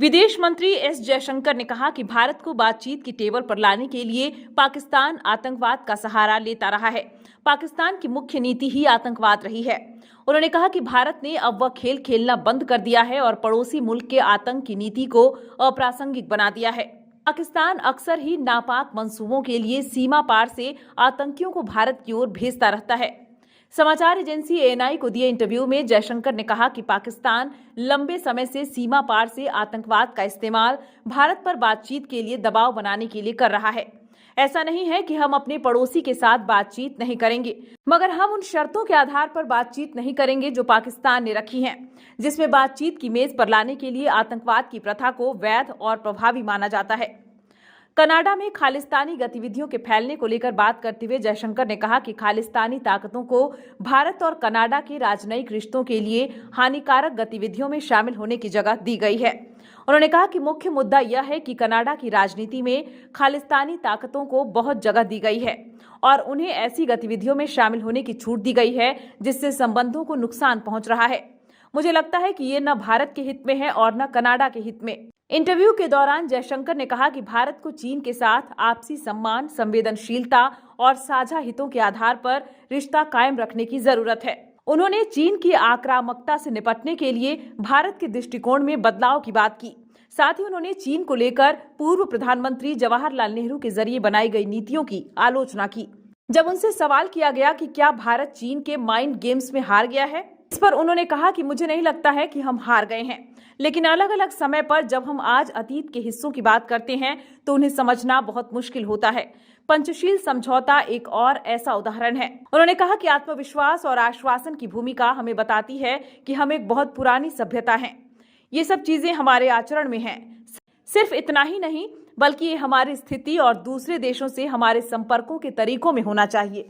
विदेश मंत्री एस जयशंकर ने कहा कि भारत को बातचीत की टेबल पर लाने के लिए पाकिस्तान आतंकवाद का सहारा लेता रहा है। पाकिस्तान की मुख्य नीति ही आतंकवाद रही है। उन्होंने कहा कि भारत ने अब वह खेल खेलना बंद कर दिया है और पड़ोसी मुल्क के आतंक की नीति को अप्रासंगिक बना दिया है। पाकिस्तान अक्सर ही नापाक मंसूबों के लिए सीमा पार से आतंकियों को भारत की ओर भेजता रहता है। समाचार एजेंसी एएनआई को दिए इंटरव्यू में जयशंकर ने कहा कि पाकिस्तान लंबे समय से सीमा पार से आतंकवाद का इस्तेमाल भारत पर बातचीत के लिए दबाव बनाने के लिए कर रहा है। ऐसा नहीं है कि हम अपने पड़ोसी के साथ बातचीत नहीं करेंगे, मगर हम उन शर्तों के आधार पर बातचीत नहीं करेंगे जो पाकिस्तान ने रखी हैं, जिसमें बातचीत की मेज पर लाने के लिए आतंकवाद की प्रथा को वैध और प्रभावी माना जाता है। कनाडा में खालिस्तानी गतिविधियों के फैलने को लेकर बात करते हुए जयशंकर ने कहा कि खालिस्तानी ताकतों को भारत और कनाडा के राजनयिक रिश्तों के लिए हानिकारक गतिविधियों में शामिल होने की जगह दी गई है। उन्होंने कहा कि मुख्य मुद्दा यह है कि कनाडा की राजनीति में खालिस्तानी ताकतों को बहुत जगह दी गई है और उन्हें ऐसी गतिविधियों में शामिल होने की छूट दी गई है जिससे संबंधों को नुकसान पहुंच रहा है। मुझे लगता है कि ये न भारत के हित में है और न कनाडा के हित में। इंटरव्यू के दौरान जयशंकर ने कहा कि भारत को चीन के साथ आपसी सम्मान, संवेदनशीलता और साझा हितों के आधार पर रिश्ता कायम रखने की जरूरत है। उन्होंने चीन की आक्रामकता से निपटने के लिए भारत के दृष्टिकोण में बदलाव की बात की। साथ ही उन्होंने चीन को लेकर पूर्व प्रधानमंत्री जवाहरलाल नेहरू के जरिए बनाई गई नीतियों की आलोचना की। जब उनसे सवाल किया गया कि क्या भारत चीन के माइंड गेम्स में हार गया है, इस पर उन्होंने कहा कि मुझे नहीं लगता है कि हम हार गए हैं, लेकिन अलग अलग समय पर जब हम आज अतीत के हिस्सों की बात करते हैं तो उन्हें समझना बहुत मुश्किल होता है। पंचशील समझौता एक और ऐसा उदाहरण है। उन्होंने कहा कि आत्मविश्वास और आश्वासन की भूमिका हमें बताती है कि हम एक बहुत पुरानी सभ्यता हैं। ये सब चीजें हमारे आचरण में हैं। सिर्फ इतना ही नहीं, बल्कि ये हमारी स्थिति और दूसरे देशों से हमारे संपर्कों के तरीकों में होना चाहिए।